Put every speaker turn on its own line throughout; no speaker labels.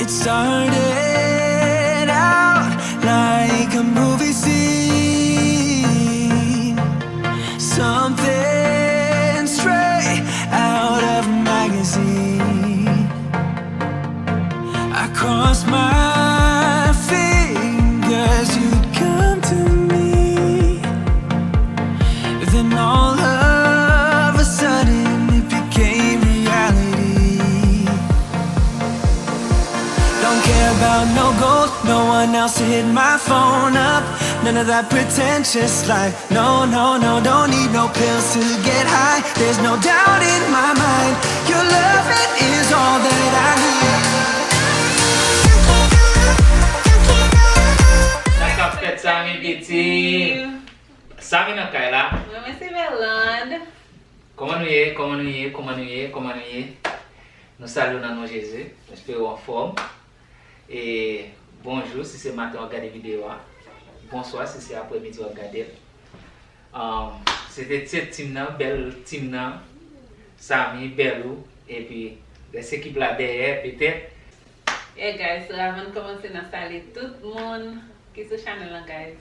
It started out like a movie scene, something straight out of a magazine. I crossed my fingers you'd come to me, then all of a sudden it became reality. Don't care about no gold, no one else to hit my phone up. None of that pretentious life. No, no, no, don't need no pills to get high. There's no doubt in my mind. Your love, it is all that I need.
Naka fet sa mi biti. Sa mi nan kay la.
Mwen se Verlande.
Comment nous y est, comment nous y est, comment nous y est, comment nous y est. Nous saluons dans nos Jésus. J'espère en forme. Et bonjour si c'est matin on regarde la vidéo. Bonsoir si c'est après-midi on regarde. C'était cette team là, belle team là. Sami, Belou et puis les équipes là derrière peut-être.
Yeah guys, so avant de commencer à saluer tout le monde qui est sur channel là guys.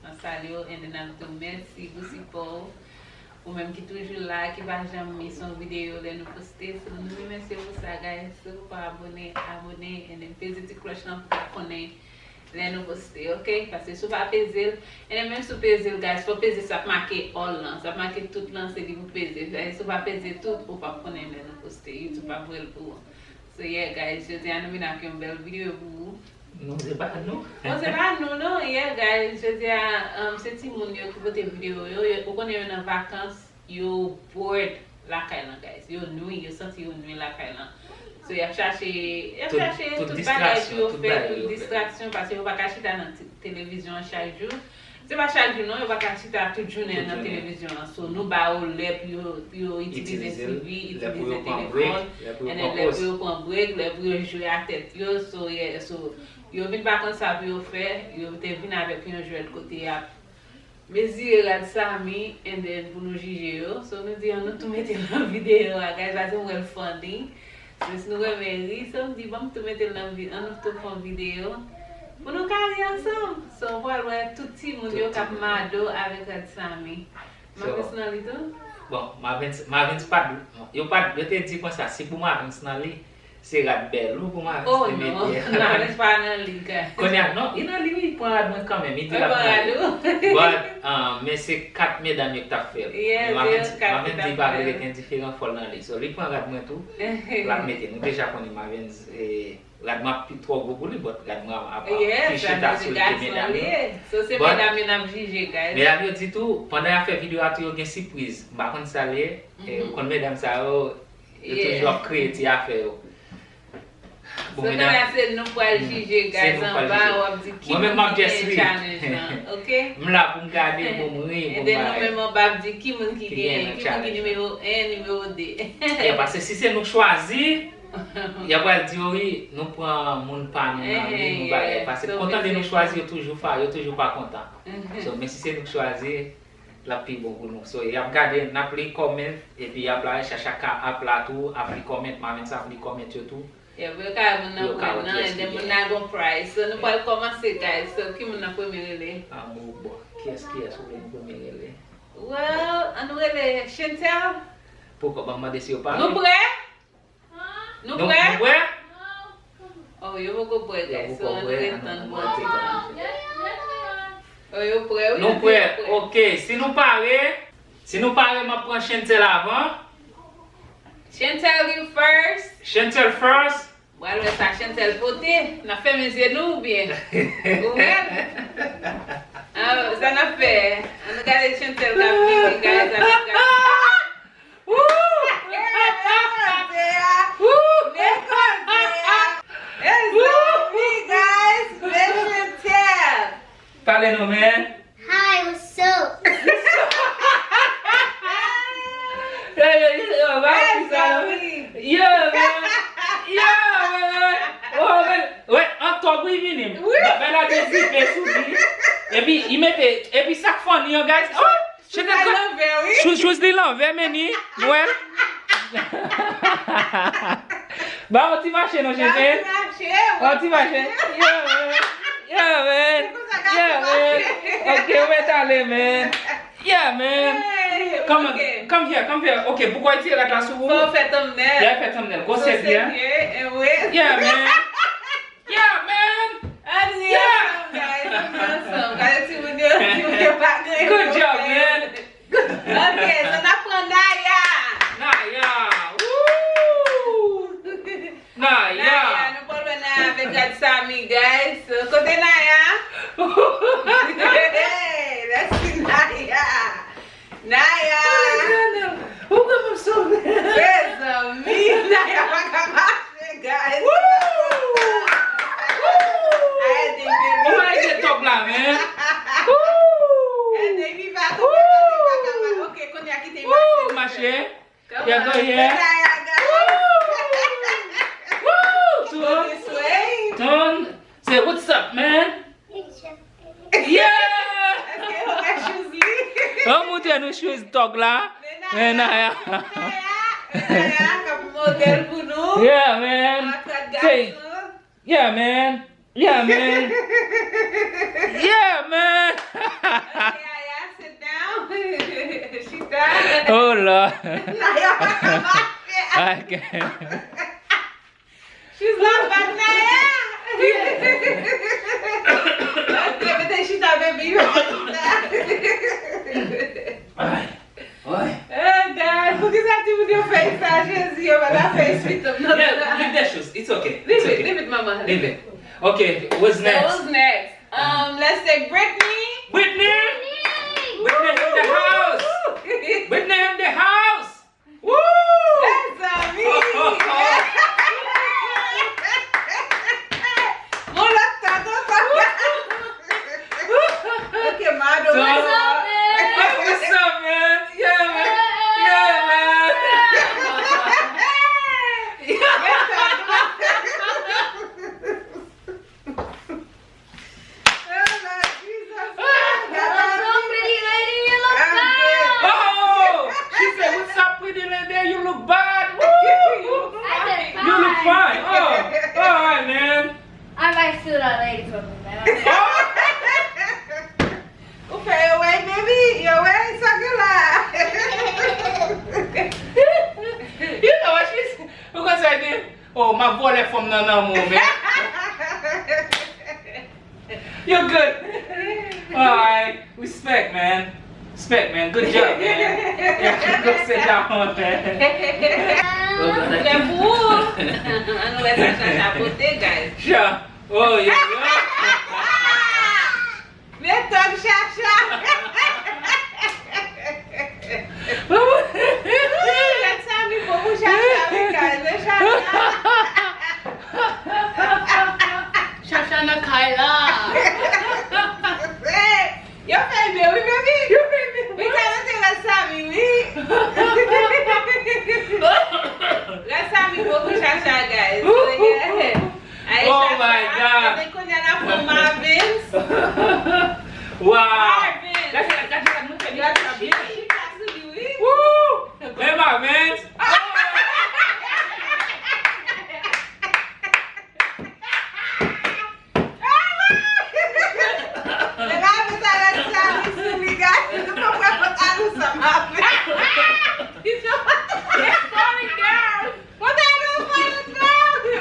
On salue et nous merci aussi pour ou même qui toujours là, qui va jamais mis son vidéo de nous poster. So nous remercions pour ça guys. So vous pouvez abonner et puis petite cloche là pour connaître les nous poster, ok? Parce que si vous pas peser et même si vous peser guys, faut peser ça marquer all là, ça marquer tout là c'est que vous peser. Si vous pas peser tout pour pas connaître les nous poster, YouTube pas pour pour. So yeah guys, je dis à nous venir une belle vidéo pour vous.
Non, c'est pas nous.
Non, c'est pas nous, non. Yeah, guys, je dis à ces petits monde qui votent vidéo, vous connaissez en vacances, vous bored la caille, guys. Vous nuit, vous sentez vous nuit la caille. So, vous cherchez toute bagage pour faire, toute distraction, parce que vous ne pouvez pas acheter dans la télévision chaque jour. C'est pas chaque jour, non, vous ne pouvez pas acheter toute journée dans la télévision. So, nous, nous utiliser TV, utiliser téléphone, et les pour prendre break, les pour jouer à tête. So, yeah, so, yo vin pa kon sa pou yo fè, yo te vin avèk yon jwè de kote ap. Mezi regarde Sami, and then pou nou jije yo. So nou di an nou tou mette nan video a guys, ase mwen funding. So si nou remeri, so nou di bam tou mette nan video, an nou tou fon video. Pou nou kari ansam. So wè touti moun yo kap mado avèk ad Sami. Ma personali tou?
Bon, ma vins pas yo te di kon sa, si pou ma vins nan li. C'est la belle ou pour moi.
Oh non, non, c'est pas dans le cas.
Non, il a lui pour la quand même. Il dit la mais c'est 4 mesdames qui t'a fait. Ma vient dit pas avec un différent fol dans lui. So lui prend la moi tout. La mettre nous déjà connaît ma vient la m'a trop gros pour lui, but la moi afficher ta sur les mesdames.
So c'est mesdames juger guys.
Mais la dit tout pendant la fait vidéo à tout une surprise. Par contre ça les quand mesdames ça toujours créer ti affaire.
So nou la se nou pou al jije guys an ba wap di ki moun ki gen challenge nan, ok?
Mla pou mgade pou mri pou
mba. Den nou men moun bab di ki moun ki gen numéro 1, numéro 2.
Et parce que si c'est nous choisir, y a pas dire oui, nous prend moun pa nous parce que content de nous choisir toujours pas content. So mais si c'est nous choisir la plus bon pour nous. So y a regarder n'a pris comment et puis y a pla chercher à plat tout, a pris comment, ma ça pris comment tout.
Yeah, we ka moun nan pou nan, and then moun nan gon price. So nou pal komanse guys, so ki moun nan pou merele?
Mou bon, qui est ou pou merele?
Well, an rele Chantel?
Pourquoi ba mande si yo pa?
Nou bre? Nou bre?
Nou bre?
Oh, yo vou bre guys, so an rele tan bre. Oh, yo bre?
Nou bre, ok, si nou pare ma pran Chantel avant.
Chantel you first.
Chantel first.
Well, we sa Chantel pote. Na fe meze nou ou bien? Ouwe? Sa na fe. An nou gade Chantel ka vini guys.
Parle nou men.
Hi, what's up?
Et puis il mettait et puis ça funny guys. Oh, chose de l'envers meni. Ouais. Bah on t'y marche non j'ai fait. Oh, tu marches? Yeah, man. Yeah, man. Yeah, man. Okay, where d'aller, man? Yeah, man. Come here. Okay, pourquoi tu es là sur vous?
Faut faire thumbnail.
Yeah, fait thumbnail. Go set here. Yeah, man. Yeah, man. Good job, man.
Okay, so na prend Naya.
Naya. Woo. Naya.
Nous parlons maintenant avec Sami, guys. Côté Naya. Hey, that's Naya. Naya.
Pourquoi vous sauvez?
There's me. Naya, guys.
Oh, I get top là, man.
Okay, kung yakite
Woo, marché. Yeah, go here. Woo, turn. Say what's up, man? Yeah. Oh, mute no shoes dog là. Naya. Yeah, man. Say. Yeah, man. Yeah, man. Yeah, man.
Sit down. She's down.
Oh, Lord.
Naya,
Okay.
she's not back, Naya. Okay, but then she's not baby.
Oi.
Oh, God. Por que você ativa with your face? Tá, Jesus, eu vou dar face with them. No,
Yeah, leave that shoes. It's okay.
Leave
It's
it,
okay.
leave it, Mama.
Leave it. Okay, what's
So
next?
who's next? Let's take Brittany.
Whitney! Whitney in the house! Whitney in the house! Woo!
That's me. Okay, Mado.
So-
What's up,
Hey, what's up, man? Yeah, man. Yeah, man. Oh! She said, what's up, pretty lady? You look bad. Woo! You look fine. Oh, all right, man.
I might steal that lady from him now.
Okay, your way, baby. Your way, circular.
You know what she's... Because I did... Oh, my volley from Nana Mo, man. You're good. Alright. Respect, man. Respect, man. Good job, man. Yeah, go sit down, man.
Ano vai ser chapote, guys?
Sure. Oh, yeah.
Metade chachá. Essa me como chachá, guys. É chachá.
Shasha na Kyla.
Eu falei, meu, baby. We can't take a Sammy, Let's have me go to Shasha, guys. So, yeah. Aí,
Oh,
Shasha,
my God.
Tem que olhar para Marvin's.
Wow.
Marvin.
That's not
You have to be a shit ass to do it.
Woo! Hey, my man.
Legal, botar essa Sammy, ligar. Não vai botar no Sammy. Sorry, girl. Botar no Sammy,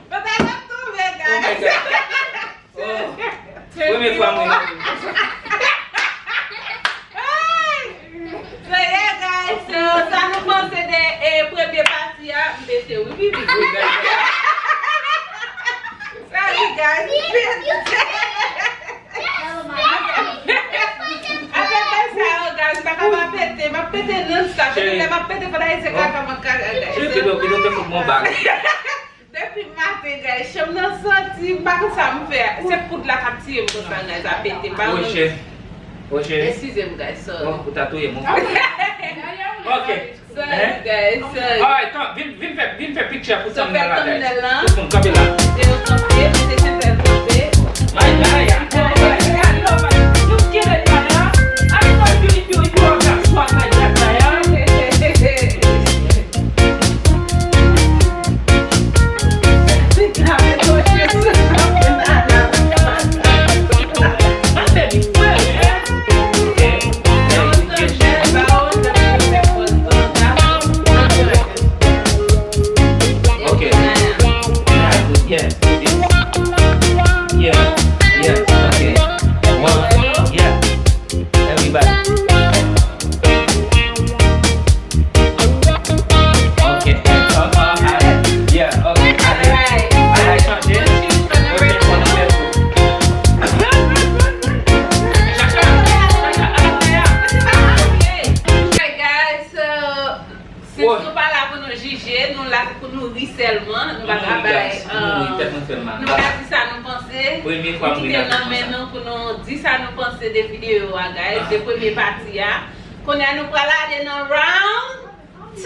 botar no tudo, guys.
Oh, my God. Oh. Where me from?
So yeah, guys, so ça nous concède première partie à BT oui. Sorry guys. Après ça, guys, pas capable ma péter non stop. Je ma péter pour aller se caca ma cara, guys.
Je te dois te faire mon bag.
Depuis matin, guys, je me senti pas que ça me fait. C'est pour la capture pour ça, guys, à péter pas.
Oxe. Oxe.
Excusez-moi, guys, sorry.
Bon, pour tatouer mon. Ok.
Sorry, guys, sorry.
Alright, come, vim faire picture pour ça,
faire thumbnail là.
Tout le monde, comme là.
Eu comprei, mas deixa eu ver.
My Naya. You scared of Naya? I thought if you have that spot like that, Naya.
Fica,
Yeah. Yeah. Yeah. Okay. One. Yeah. Everybody. Okay. Yeah. Okay.
Alright.
I like something. Wait for the best.
Alright guys, so since nous pas là pour nous juger, nous là pour nous rire seulement, nous pas travailler. Nous pas dire ça nous penser.
Première fois
Nous maintenant pour nous dire ça nous penser des vidéos guys, de première partie qu'on a nous pour aller dans round 2.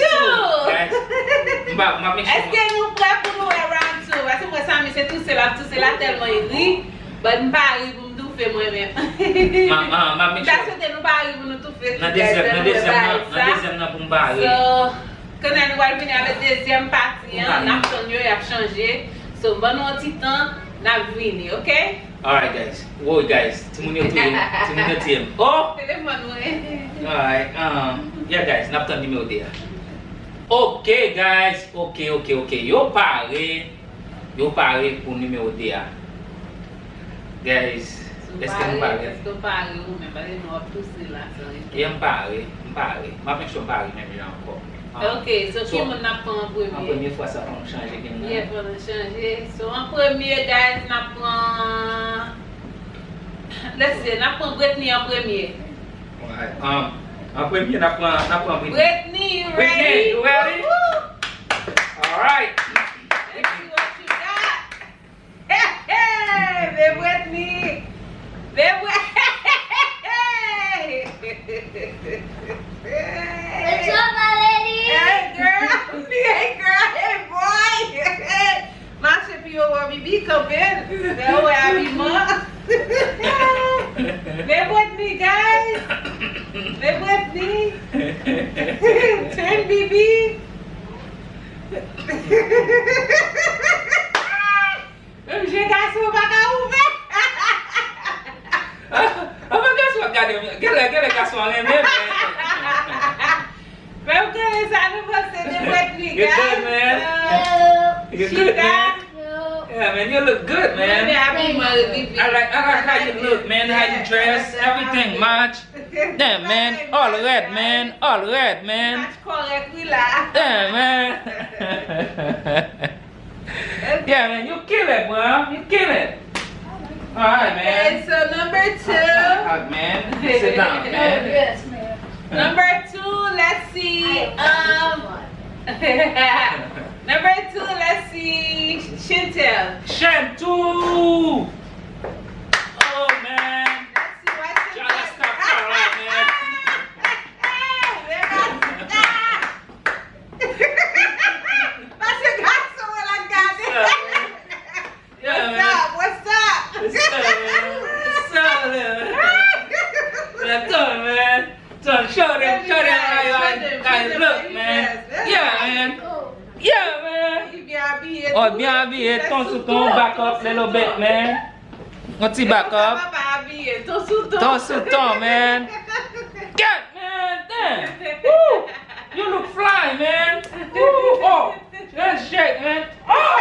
Est-ce que nous prêts pour nous round 2? Parce que moi ça c'est tout cela tellement ri, mais nous pas arriver pour nous faire moi-même. Parce que nous pas arriver pour nous tout faire.
Dans deuxième pour me parler.
Quand on va venir avec la deuxième partie, on a changé. So, bon, on petit temps, on a venu, ok?
Alright, guys. Whoa, guys. Tout le monde team. Oh!
Téléphone, oui.
Alright. Yeah, guys. N'a pas numéro there. Ok, guys. Ok. Yo paré pour numéro there. Guys, est-ce que nous parlons?
Est-ce que nous parlons ou même parce que nous avons tous là.
Et on parle. Ma pension parle même là encore.
Ok, so qui mon n'a pas en premier?
En première fois ça va changer game.
Yeah, pour changer. So en premier, guys, n'a pas. Let's see, n'a pas Britney en premier.
Ouais. En premier, n'a pas Britney.
Britney, you
Britney,
ready?
you ready? Alright.
Let's see what you got. Hey, Britney.
What's up, my lady?
Hey girl, hey boy. Marcha pior o Bibi cabelo. Não é a minha irmã. Vem with me, guys. Vem with me. Turn Bibi. Vamos chegar a sua bagaúva.
Aquele garçom ali mesmo.
Vamos começar no você, vem with me,
Good,
guys.
man. You
She
good, man?
got.
Yeah, man, you look good, man. I like how you look, man. How you dress, everything, match. Damn, man. All red, man.
Match correct, we laugh.
Yeah, man. Yeah, man, you kill it, bro. You kill it. All right, man.
Okay, so number 2.
Alright, man. Sit down, man.
Yes, man.
Number 2, let's see. Number 2, let's see. Chantel.
Shampoo. Oh, man.
Let's see what's
Y'all gotta stop that right, man. Yeah, man.
What's up?
What's up, man? What's up, man? Yeah, tell me, man. Show them how you look, man. Yeah, man. Yeah, man. Oh, bien habillé. Ton sous ton, back up a little bit, man. Un petit back up. Ton sous ton, man. Get, man. Damn. Woo. You look fly, man. Woo. Oh, let's shake, man. Oh.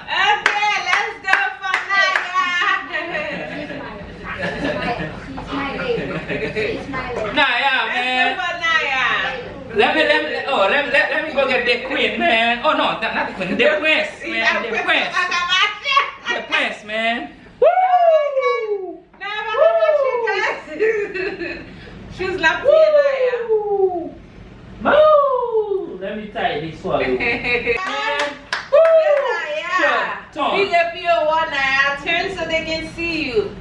Okay, let's go for
She's my lady.
Naya, man. Let me go get the queen, man. Oh no, not the queen, the prince, man. The prince. The prince, man. Woo!
She's la Naya.
Woo! Let me tie this for you. Man. Sure.
Big up your one Naya. Turn so they can see you.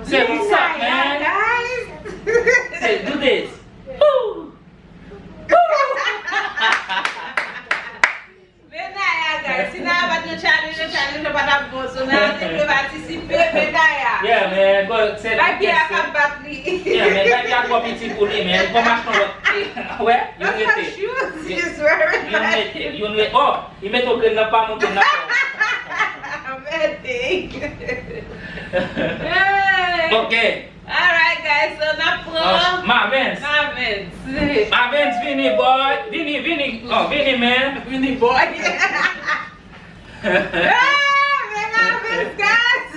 Say what's up, man.
Guys.
Say do this. Woo! Yeah, man, go say
Like
yes,
yeah,
sir.
come back, please.
Yeah, man, like you go meet people, man. Go match no. Where? You
Look
get
at
it.
shoes
You-
he's wearing.
You met it. You met. Oh, you met okay na pa mo na po.
Hey.
Okay.
Alright guys, so na pran.
Marvins, vini boy. Vini, oh, vini man.
Vini boy. Marvins, guys.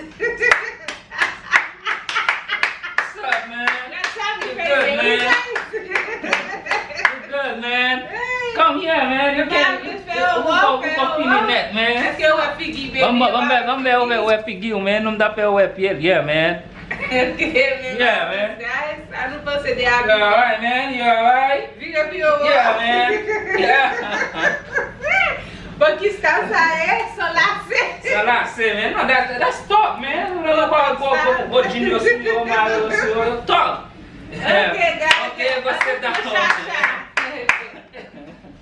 What's up, man?
Let's have you
Good, man. Good, man. Come here, man. You can't. Man.
Est-ce que ouais Piggy baby?
Vamos ver Piggy, man. Não dá pra ver ele, yeah, man.
Okay,
Yeah, man.
Guys, I don't pense de
You alright, man? You alright?
Vira pior.
Yeah, man. Yeah.
But que calça é? Só lacê.
So that's it, man. No, that's talk, man. We don't know about go genius, talk.
Okay, guys.
Okay, go sit down.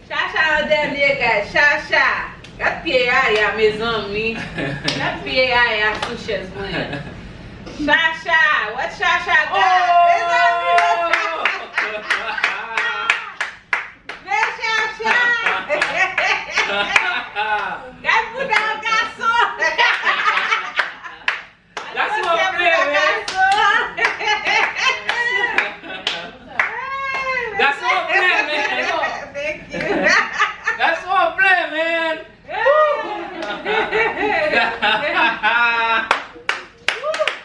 Chacha é o dernier, guys. Chacha. Gapiei aí a maison, mi. Gapiei aí a sushas, mãe. Chacha. What Chacha got? Vem, Chacha. Vai mudar o garçom.
Garçom, play, man. Garçom, play, man.
Thank you.
Garçom, play, man.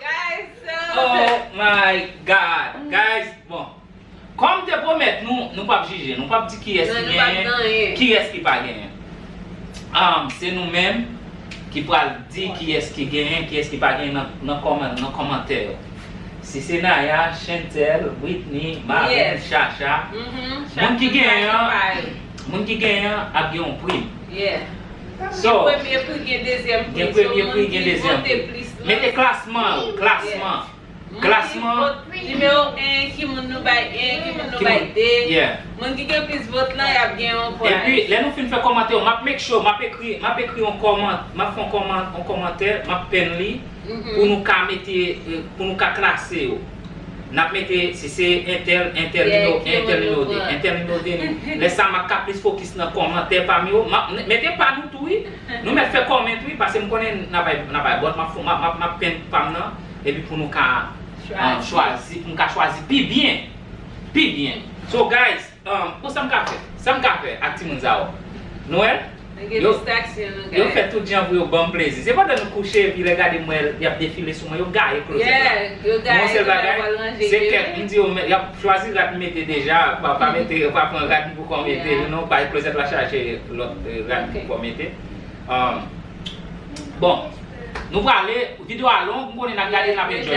Guys, so...
Oh my God. Guys, bon. Comme te promet, nous pas juger, nous pas dire qui est-ce qui gagne, qui est-ce qui pas gagne. C'est nous-mêmes qui pourrons dire qui est-ce qui gagne, qui est-ce qui pas gagne dans commentaire. Si c'est Naya, Chantel, Whitney, Marvin, Chacha, moun qui gagne a bien un prix.
Yeah.
So,
Premier prix, il y a deuxième prix.
premier prix, il y a deuxième prix. Mettez classement.
Numéro 1, qui moun nou bay 1, qui moun nou bay 2.
Yeah.
Moun qui gen plus vote là, y a bien un point.
Et puis, là nous fin faire commentaire, m'a make sure, m'a écrit un commentaire, m'a pen li pour nous ca mettre pour nous ca classer. N'a mettre si c'est intel numéro 2. Laisse ça m'a plus focus dans commentaire parmi eux. Mettez pas nous tout, nous mettez faire comment oui parce que me connais n'a pas bot m'a pen pam nan et puis pour nous ca choisir pour nous ca choisir plus bien. So guys, pour ça me fait actimonzao. Noël yo fait tout gens pour bon plaisir. C'est pas de nous coucher puis regarder moi y a défilé sur moi yo gars close.
Yo gars.
C'est que me dit y a choisi la mettre déjà pas mettre pas prendre rapide pour qu'on mette non pas closet la charger l'autre rapide pour mettre. Bon, nous allons aller vidéo à long pour qu'on regarder la vidéo.